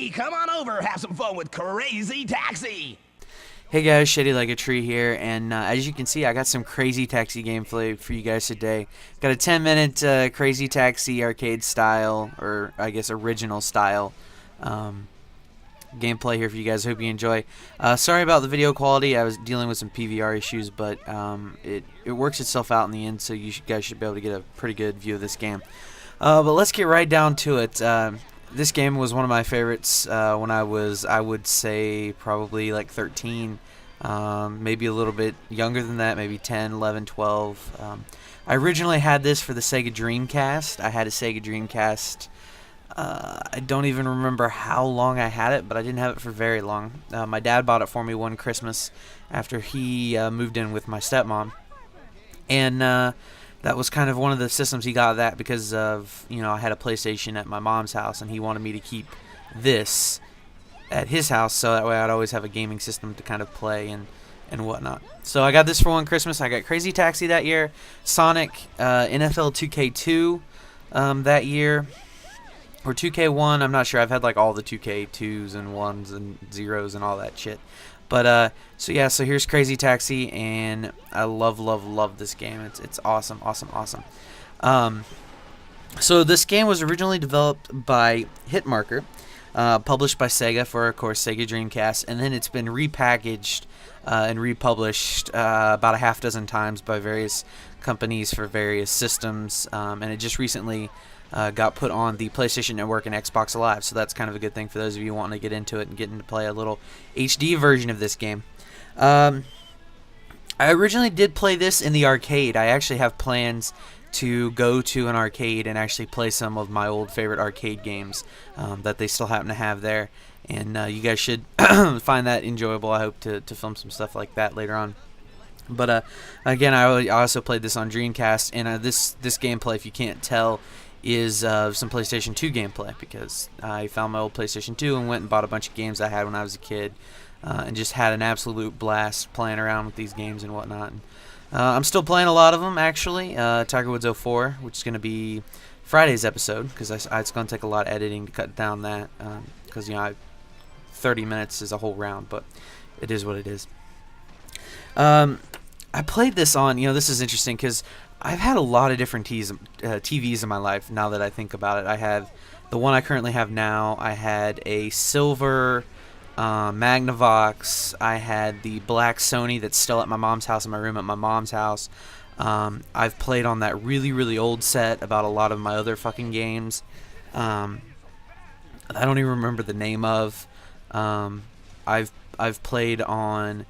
Hey, come on over, have some fun with Crazy Taxi! Hey guys, Shadylikeatree here, and as you can see, I got some Crazy Taxi gameplay for you guys today. Got a 10-minute Crazy Taxi arcade style, or I guess original style, gameplay here for you guys. Hope you enjoy. Sorry about the video quality. I was dealing with some PVR issues, but it works itself out in the end, so you guys should be able to get a pretty good view of this game. But let's get right down to it. This game was one of my favorites when I would say, probably like 13, maybe a little bit younger than that, maybe 10, 11, 12. I originally had this for the Sega Dreamcast. I had a Sega Dreamcast. I don't even remember how long I had it, but I didn't have it for very long. My dad bought it for me one Christmas after he moved in with my stepmom. And that was kind of one of the systems he got that because of, I had a PlayStation at my mom's house, and he wanted me to keep this at his house, so that way I'd always have a gaming system to kind of play and whatnot. So I got this for one Christmas. I got Crazy Taxi that year, Sonic, NFL 2K2 that year, or 2K1, I'm not sure. I've had like all the 2K2s and 1s and 0s and all that shit. But so here's Crazy Taxi, and I love this game. It's awesome. So this game was originally developed by Hitmarker, published by Sega for, of course, Sega Dreamcast, and then it's been repackaged and republished about a half dozen times by various companies for various systems, and it just recently got put on the PlayStation Network and Xbox Live, so that's kind of a good thing for those of you wanting to get into it and getting to play a little HD version of this game. I originally did play this in the arcade. I actually have plans to go to an arcade and actually play some of my old favorite arcade games that they still happen to have there, and you guys should find that enjoyable. I hope to film some stuff like that later on. But again, I also played this on Dreamcast, and this gameplay, if you can't tell, is some PlayStation 2 gameplay, because I found my old PlayStation 2 and went and bought a bunch of games I had when I was a kid, and just had an absolute blast playing around with these games and whatnot. And, I'm still playing a lot of them, actually. Tiger Woods 04, which is going to be Friday's episode, because it's going to take a lot of editing to cut down that, because 30 minutes is a whole round, but it is what it is. I played this on, this is interesting, because I've had a lot of different TVs in my life, now that I think about it. I have the one I currently have now. I had a silver Magnavox. I had the black Sony that's still at my mom's house, in my room at my mom's house. I've played on that really old set about a lot of my other fucking games. I don't even remember the name of. I've played on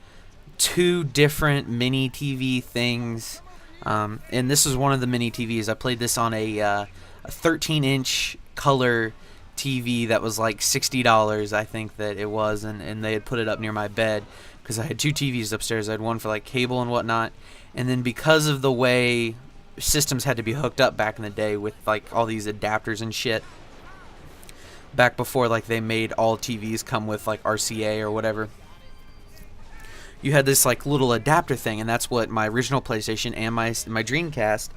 2 different mini TV things. And this was one of the mini TVs. I played this on a 13-inch color TV that was like $60, I think that it was, and they had put it up near my bed because I had 2 TVs upstairs. I had one for like cable and whatnot, and then because of the way systems had to be hooked up back in the day with like all these adapters and shit, back before like they made all TVs come with like RCA or whatever, you had this like little adapter thing, and that's what my original PlayStation and my Dreamcast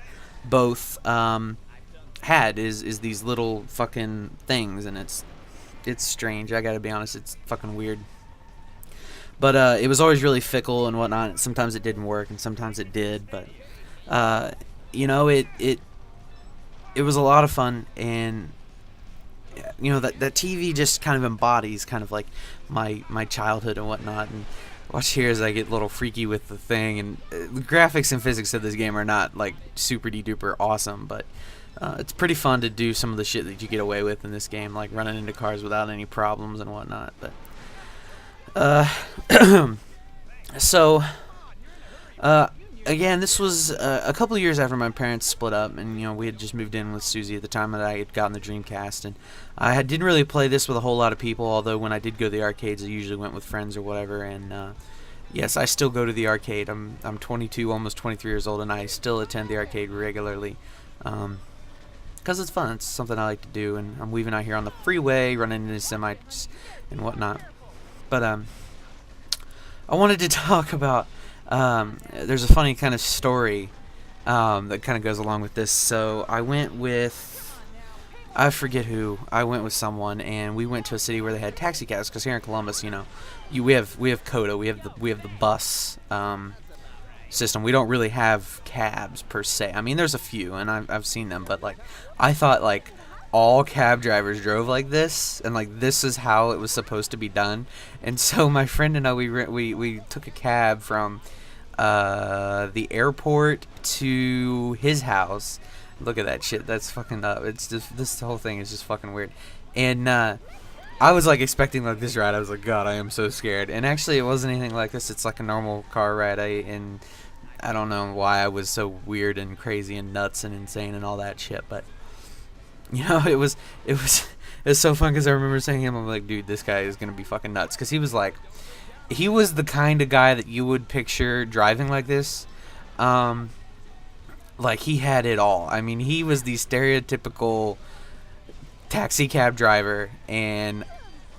both had, is these little fucking things, and it's strange. I gotta be honest, it's fucking weird. But it was always really fickle and whatnot. Sometimes it didn't work, and sometimes it did. But it was a lot of fun, and that TV just kind of embodies kind of like my childhood and whatnot. And watch here as I get a little freaky with the thing, and the graphics and physics of this game are not like super duper awesome, but it's pretty fun to do some of the shit that you get away with in this game, like running into cars without any problems and whatnot. But so again, this was a couple of years after my parents split up, and we had just moved in with Susie at the time that I had gotten the Dreamcast, and I didn't really play this with a whole lot of people, although when I did go to the arcades, I usually went with friends or whatever. And yes, I still go to the arcade. I'm 22, almost 23 years old, and I still attend the arcade regularly, because it's fun. It's something I like to do, and I'm weaving out here on the freeway, running into semis and whatnot. But I wanted to talk about, there's a funny kind of story that kind of goes along with this. So I went with I forget who. I went with someone, and we went to a city where they had taxi cabs. Because here in Columbus, you know, we have CODA, we have the bus system. We don't really have cabs per se. I mean, there's a few, and I've seen them, but like, I thought like all cab drivers drove like this, and like this is how it was supposed to be done. And so my friend and I, we took a cab from the airport to his house. Look at that shit. That's fucking up. It's just, this whole thing is just fucking weird. And I was like expecting like this ride. I was like, God, I am so scared. And actually, it wasn't anything like this. It's like a normal car ride. And I don't know why I was so weird and crazy and nuts and insane and all that shit. But you know, it was so fun because I remember saying to him, I'm like, dude, this guy is gonna be fucking nuts. Because he was the kind of guy that you would picture driving like this. Like, he had it all. I mean, he was the stereotypical taxi cab driver, and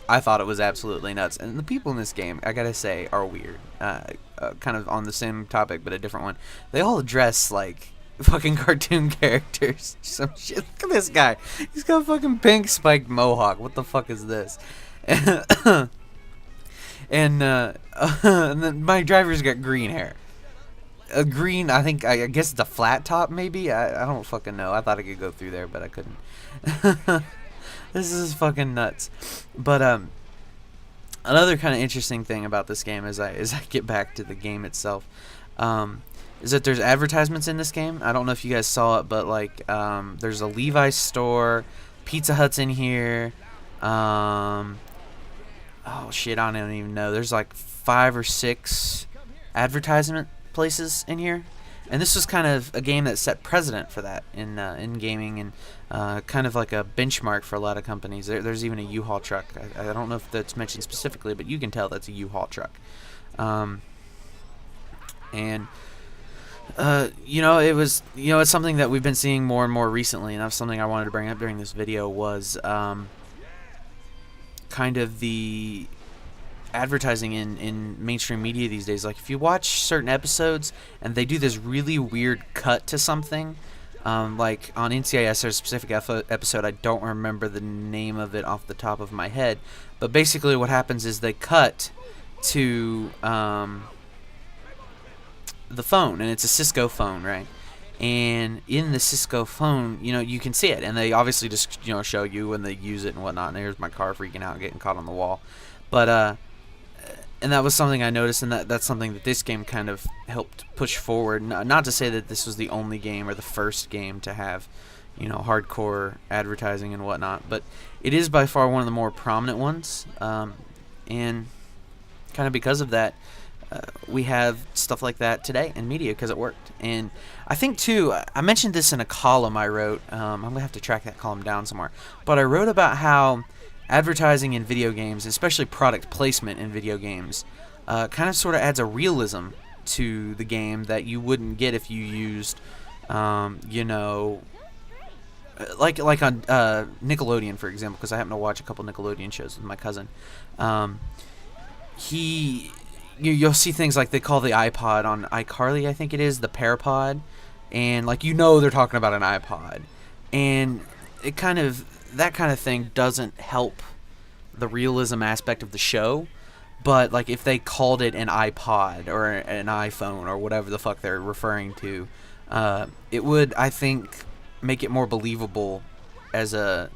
I thought it was absolutely nuts. And the people in this game, I gotta say, are weird. Kind of on the same topic, but a different one. They all dress like fucking cartoon characters. Some shit. Look at this guy. He's got a fucking pink spiked mohawk. What the fuck is this? And then my driver's got green hair. A green, I guess it's a flat top, maybe? I don't fucking know. I thought I could go through there, but I couldn't. This is fucking nuts. But another kind of interesting thing about this game as I get back to the game itself, is that there's advertisements in this game. I don't know if you guys saw it, but like there's a Levi's store, Pizza Hut's in here. Oh shit, I don't even know. There's like 5 or 6 advertisement places in here, and this was kind of a game that set precedent for that in gaming, and kind of like a benchmark for a lot of companies. There's even a U-Haul truck. I don't know if that's mentioned specifically, but you can tell that's a U-Haul truck. And you know, it's something that we've been seeing more and more recently, and that's something I wanted to bring up during this video was kind of the advertising in mainstream media these days. Like, if you watch certain episodes and they do this really weird cut to something, like on NCIS there's a specific episode, I don't remember the name of it off the top of my head, but basically what happens is they cut to the phone, and it's a Cisco phone, right? And in the Cisco phone, you know, you can see it, and they obviously just, you know, show you when they use it and whatnot. And here's my car freaking out, getting caught on the wall. But and that was something I noticed, and that's something that this game kind of helped push forward. Not to say that this was the only game or the first game to have, you know, hardcore advertising and whatnot, but it is by far one of the more prominent ones. And kind of because of that, we have stuff like that today in media because it worked. And I think too, I mentioned this in a column I wrote. I'm gonna have to track that column down somewhere, but I wrote about how advertising in video games, especially product placement in video games, kind of sort of adds a realism to the game that you wouldn't get if you used, you know, like on Nickelodeon, for example, because I happen to watch a couple Nickelodeon shows with my cousin. You'll see things like they call the iPod on iCarly, I think it is, the Pearpod, and like, you know, they're talking about an iPod, and it kind of, that kind of thing doesn't help the realism aspect of the show. But like, if they called it an iPod or an iPhone or whatever the fuck they're referring to, it would, I think, make it more believable as a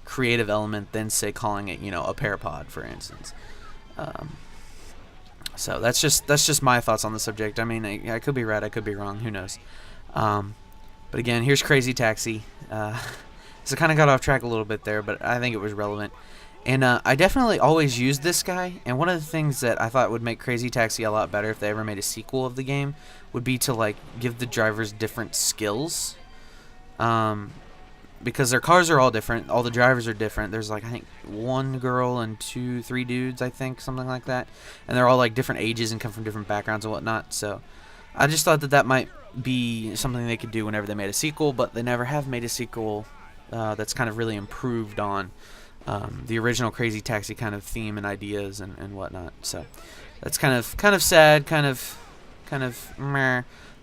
creative element than, say, calling it, you know, a Pearpod, for instance. So that's just my thoughts on the subject. I mean, I could be right, I could be wrong, who knows. But again, here's Crazy Taxi. So I kind of got off track a little bit there, but I think it was relevant. And I definitely always used this guy, and one of the things that I thought would make Crazy Taxi a lot better if they ever made a sequel of the game would be to, like, give the drivers different skills. Because their cars are all different, all the drivers are different. There's, like, I think 1 girl and 3 dudes, I think, something like that. And they're all, like, different ages and come from different backgrounds and whatnot. So I just thought that might be something they could do whenever they made a sequel, but they never have made a sequel that's kind of really improved on the original Crazy Taxi kind of theme and ideas and whatnot. So that's kind of sad, kind of meh.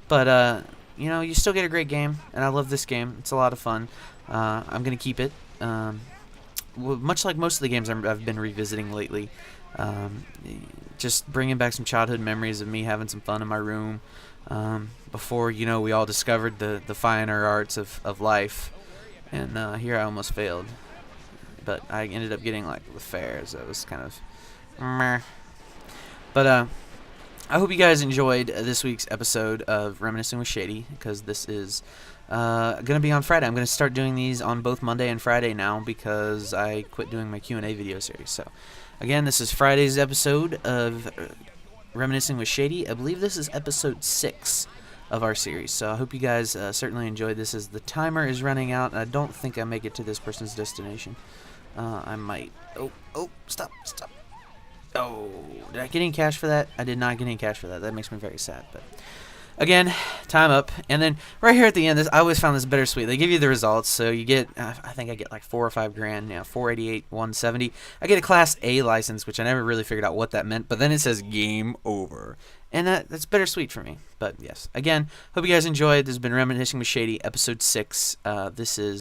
But you know, you still get a great game, and I love this game. It's a lot of fun. I'm gonna keep it, much like most of the games I've been revisiting lately. Just bringing back some childhood memories of me having some fun in my room. Before, we all discovered the finer arts of life. And here I almost failed. But I ended up getting, like, the fairs. That was kind of meh. But I hope you guys enjoyed this week's episode of Reminiscing with Shady, because this is going to be on Friday. I'm going to start doing these on both Monday and Friday now because I quit doing my Q&A video series. So, again, this is Friday's episode of Reminiscing with Shady. I believe this is episode 6 of our series. So I hope you guys certainly enjoyed this, as the timer is running out, and I don't think I make it to this person's destination. I might. Oh, stop. Oh, did I get any cash for that? I did not get any cash for that. That makes me very sad. But again, time up. And then right here at the end, I always found this bittersweet. They give you the results, so you get, I think I get like 4 or 5 grand. Yeah, 488, 170. I get a Class A license, which I never really figured out what that meant. But then it says game over, and that's bittersweet for me. But yes, again, hope you guys enjoyed. This has been Reminiscing with Shady, episode 6. This is